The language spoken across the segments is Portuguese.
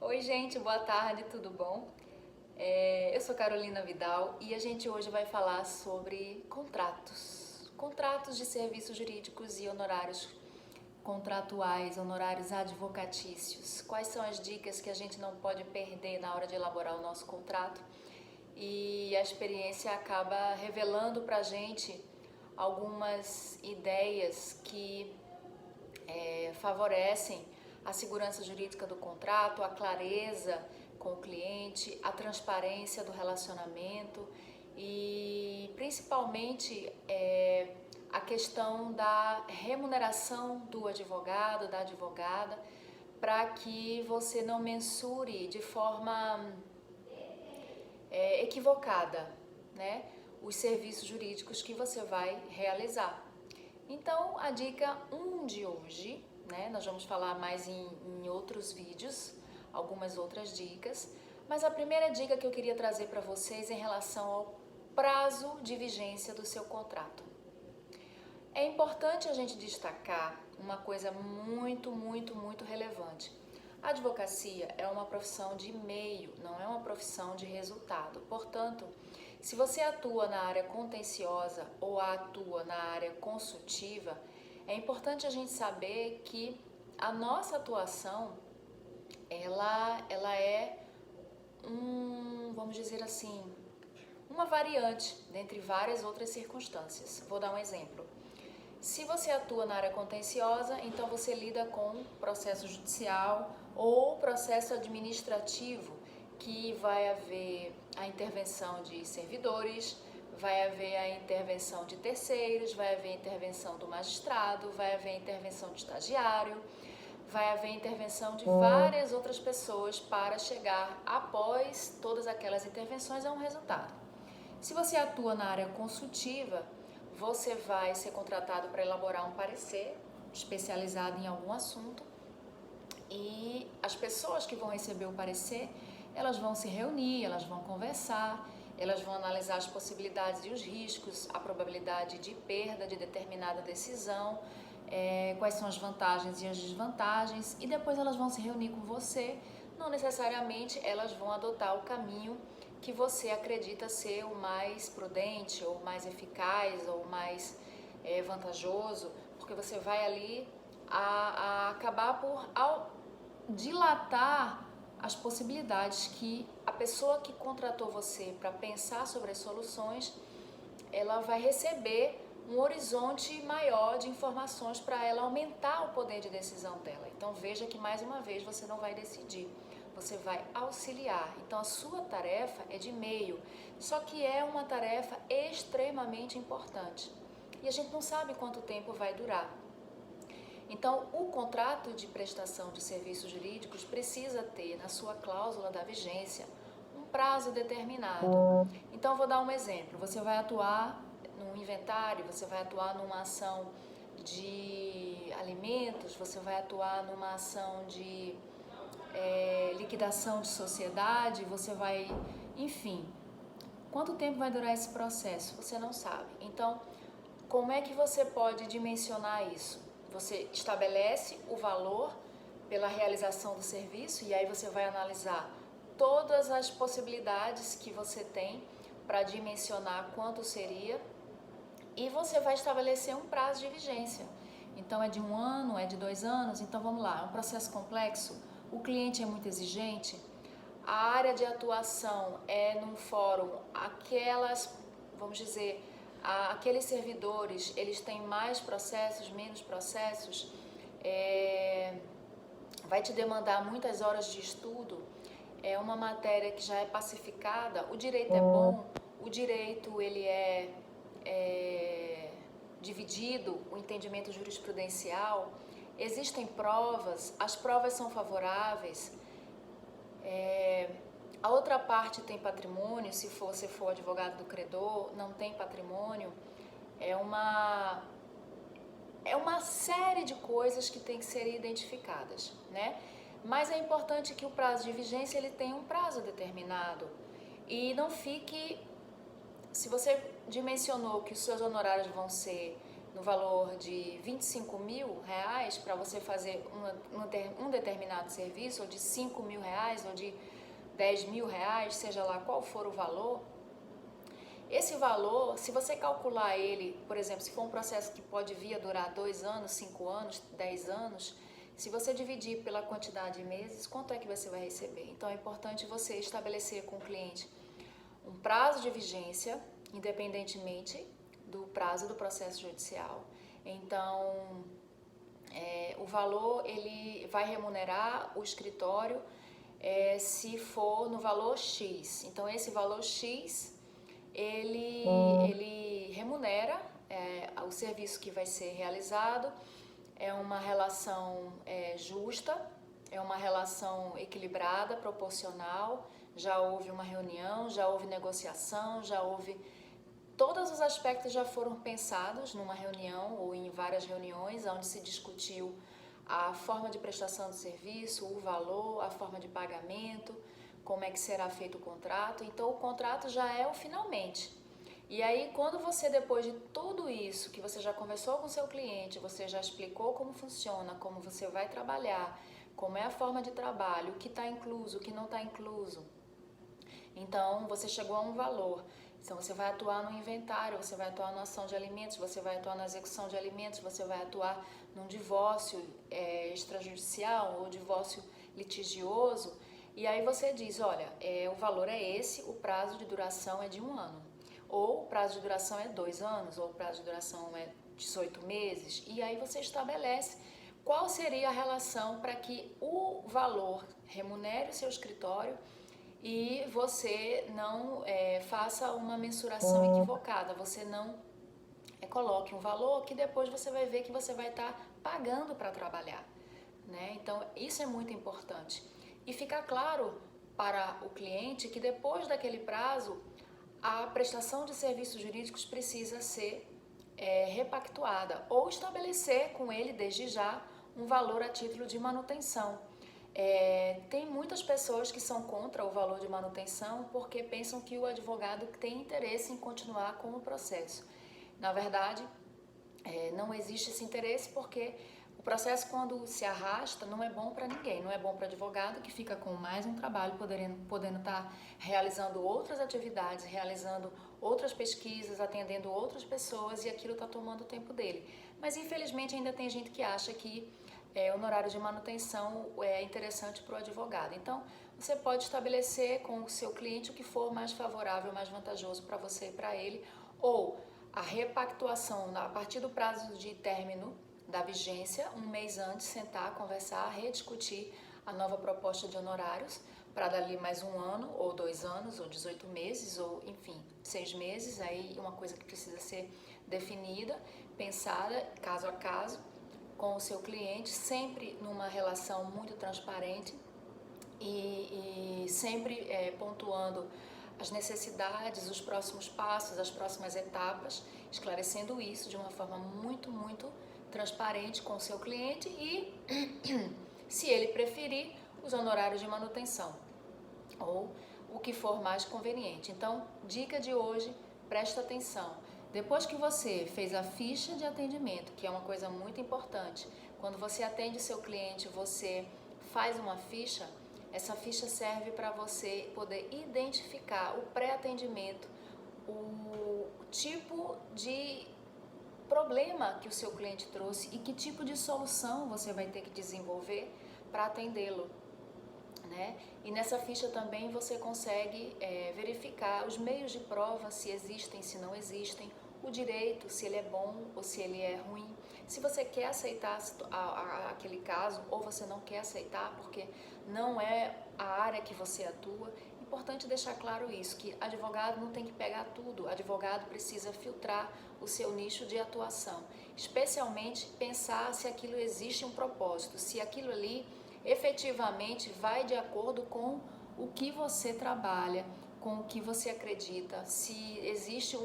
Oi, gente, boa tarde, tudo bom? Eu sou Carolina Vidal e a gente hoje vai falar sobre contratos de serviços jurídicos e honorários contratuais, honorários advocatícios. Quais são as dicas que a gente não pode perder na hora de elaborar o nosso contrato? E a experiência acaba revelando para a gente algumas ideias que favorecem a segurança jurídica do contrato, a clareza com o cliente, a transparência do relacionamento e principalmente a questão da remuneração do advogado, da advogada, para que você não mensure de forma equivocada, né, os serviços jurídicos que você vai realizar. Então, a dica 1 de hoje, né, nós vamos falar mais em outros vídeos, algumas outras dicas, mas a primeira dica que eu queria trazer para vocês é em relação ao prazo de vigência do seu contrato. É importante a gente destacar uma coisa muito relevante. A advocacia é uma profissão de meio, não é uma profissão de resultado. Portanto, se você atua na área contenciosa ou atua na área consultiva, é importante a gente saber que a nossa atuação, ela é vamos dizer assim, uma variante dentre várias outras circunstâncias. Vou dar um exemplo. Se você atua na área contenciosa, então você lida com processo judicial ou processo administrativo, que vai haver a intervenção de servidores, vai haver a intervenção de terceiros, vai haver a intervenção do magistrado, vai haver a intervenção do estagiário, vai haver a intervenção de várias outras pessoas para chegar, após todas aquelas intervenções, a um resultado. Se você atua na área consultiva, você vai ser contratado para elaborar um parecer especializado em algum assunto e as pessoas que vão receber o parecer, elas vão se reunir, elas vão conversar, elas vão analisar as possibilidades e os riscos, a probabilidade de perda de determinada decisão, quais são as vantagens e as desvantagens, e depois elas vão se reunir com você. Não necessariamente elas vão adotar o caminho que você acredita ser o mais prudente, ou mais eficaz, ou mais vantajoso, porque você vai ali a acabar por dilatar as possibilidades que a pessoa que contratou você para pensar sobre as soluções, ela vai receber um horizonte maior de informações para ela aumentar o poder de decisão dela. Então veja que mais uma vez você não vai decidir, você vai auxiliar. Então a sua tarefa é de meio, só que é uma tarefa extremamente importante e a gente não sabe quanto tempo vai durar. Então, o contrato de prestação de serviços jurídicos precisa ter na sua cláusula da vigência um prazo determinado. Então, vou dar um exemplo. Você vai atuar num inventário, você vai atuar numa ação de alimentos, você vai atuar numa ação de liquidação de sociedade, você vai, enfim. Quanto tempo vai durar esse processo? Você não sabe. Então, como é que você pode dimensionar isso? Você estabelece o valor pela realização do serviço e aí você vai analisar todas as possibilidades que você tem para dimensionar quanto seria e você vai estabelecer um prazo de vigência. Então é de 1 ano, é de 2 anos, então vamos lá, é um processo complexo, o cliente é muito exigente, a área de atuação é num fórum, vamos dizer, aqueles servidores, eles têm mais processos, menos processos, vai te demandar muitas horas de estudo, é uma matéria que já é pacificada, o direito é bom, o direito ele é dividido, o entendimento jurisprudencial, existem provas, as provas são favoráveis, a outra parte tem patrimônio, se você for advogado do credor, não tem patrimônio. É uma série de coisas que tem que ser identificadas, né? Mas é importante que o prazo de vigência ele tenha um prazo determinado e não fique, se você dimensionou que os seus honorários vão ser no valor de R$ 25.000 para você fazer um determinado serviço, ou de R$ 5.000, ou de R$ 10.000, seja lá qual for o valor, esse valor, se você calcular ele, por exemplo, se for um processo que pode vir a durar 2 anos, 5 anos, 10 anos, se você dividir pela quantidade de meses, quanto é que você vai receber? Então é importante você estabelecer com o cliente um prazo de vigência, independentemente do prazo do processo judicial. Então, o valor ele vai remunerar o escritório se for no valor X. Então, esse valor X, ele remunera o serviço que vai ser realizado. É uma relação justa, é uma relação equilibrada, proporcional. Já houve uma reunião, já houve negociação, já houve... Todos os aspectos já foram pensados numa reunião ou em várias reuniões, onde se discutiu a forma de prestação do serviço, o valor, a forma de pagamento, como é que será feito o contrato. Então, o contrato já é o finalmente. E aí, quando você, depois de tudo isso, que você já conversou com o seu cliente, você já explicou como funciona, como você vai trabalhar, como é a forma de trabalho, o que está incluso, o que não está incluso. Então, você chegou a um valor. Então, você vai atuar no inventário, você vai atuar na ação de alimentos, você vai atuar na execução de alimentos, você vai atuar num divórcio extrajudicial ou divórcio litigioso. E aí você diz, olha, o valor é esse, o prazo de duração é de 1 ano. Ou o prazo de duração é 2 anos, ou o prazo de duração é 18 meses. E aí você estabelece qual seria a relação para que o valor remunere o seu escritório e você não faça uma mensuração equivocada, você não coloque um valor que depois você vai ver que você vai estar pagando para trabalhar, né? Então, isso é muito importante. E fica claro para o cliente que depois daquele prazo, a prestação de serviços jurídicos precisa ser repactuada ou estabelecer com ele, desde já, um valor a título de manutenção. Tem muitas pessoas que são contra o valor de manutenção porque pensam que o advogado tem interesse em continuar com o processo. Na verdade, não existe esse interesse porque o processo, quando se arrasta, não é bom para ninguém. Não é bom para o advogado, que fica com mais um trabalho, podendo estar realizando outras atividades, realizando outras pesquisas, atendendo outras pessoas, e aquilo está tomando o tempo dele. Mas, infelizmente, ainda tem gente que acha que honorário de manutenção é interessante para o advogado. Então, você pode estabelecer com o seu cliente o que for mais favorável, mais vantajoso para você e para ele, ou a repactuação a partir do prazo de término da vigência, 1 mês antes, sentar, conversar, rediscutir a nova proposta de honorários para dali mais 1 ano, ou 2 anos, ou 18 meses, ou enfim, 6 meses, aí uma coisa que precisa ser definida, pensada, caso a caso, com o seu cliente, sempre numa relação muito transparente e sempre pontuando as necessidades, os próximos passos, as próximas etapas, esclarecendo isso de uma forma muito, muito transparente com o seu cliente e, se ele preferir, os honorários de manutenção ou o que for mais conveniente. Então, dica de hoje, presta atenção. Depois que você fez a ficha de atendimento, que é uma coisa muito importante, quando você atende seu cliente, você faz uma ficha. Essa ficha serve para você poder identificar o pré-atendimento, o tipo de problema que o seu cliente trouxe e que tipo de solução você vai ter que desenvolver para atendê-lo, né? E nessa ficha também você consegue verificar os meios de prova, se existem, se não existem, o direito, se ele é bom ou se ele é ruim, se você quer aceitar aquele caso ou você não quer aceitar porque não é a área que você atua. Importante deixar claro isso, que advogado não tem que pegar tudo, advogado precisa filtrar o seu nicho de atuação, especialmente pensar se aquilo existe um propósito, se aquilo ali efetivamente vai de acordo com o que você trabalha, com o que você acredita, se existe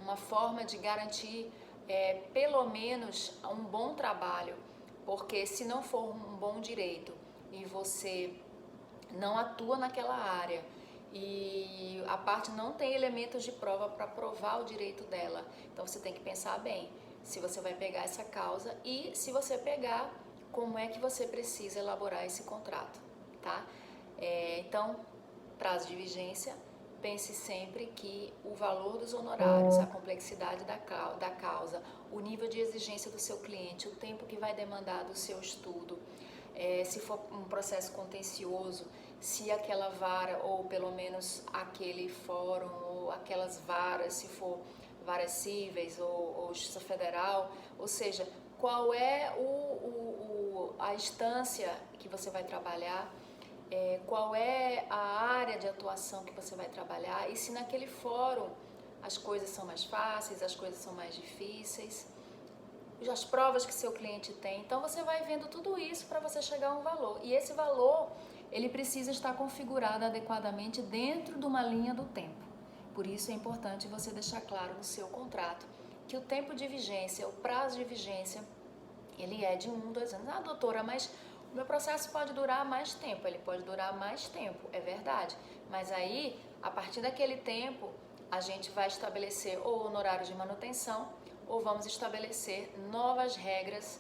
uma forma de garantir pelo menos um bom trabalho, porque se não for um bom direito e você não atua naquela área e a parte não tem elementos de prova para provar o direito dela. Então você tem que pensar bem se você vai pegar essa causa e, se você pegar, como é que você precisa elaborar esse contrato, tá? Então, prazo de vigência, pense sempre que o valor dos honorários, a complexidade da causa, o nível de exigência do seu cliente, o tempo que vai demandar do seu estudo, se for um processo contencioso, se aquela vara, ou pelo menos aquele fórum, ou aquelas varas, se for varas cíveis ou justiça federal, ou seja, qual é a instância que você vai trabalhar, qual é a área de atuação que você vai trabalhar, e se naquele fórum as coisas são mais fáceis, as coisas são mais difíceis, as provas que seu cliente tem. Então você vai vendo tudo isso para você chegar a um valor, e esse valor ele precisa estar configurado adequadamente dentro de uma linha do tempo. Por isso é importante você deixar claro no seu contrato que o tempo de vigência, o prazo de vigência, ele é de 1, 2 anos. Ah, doutora, mas o meu processo pode durar mais tempo. Ele pode durar mais tempo, é verdade. Mas aí, a partir daquele tempo, a gente vai estabelecer ou honorários de manutenção, ou vamos estabelecer novas regras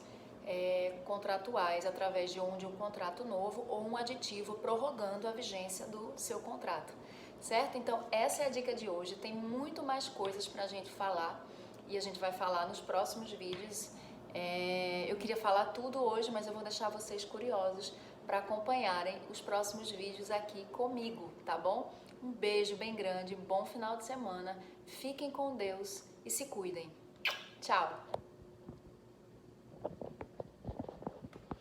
contratuais através de um contrato novo ou um aditivo prorrogando a vigência do seu contrato, certo? Então, essa é a dica de hoje. Tem muito mais coisas para a gente falar e a gente vai falar nos próximos vídeos. Eu queria falar tudo hoje, mas eu vou deixar vocês curiosos para acompanharem os próximos vídeos aqui comigo, tá bom? Um beijo bem grande, bom final de semana, fiquem com Deus e se cuidem. Tchau!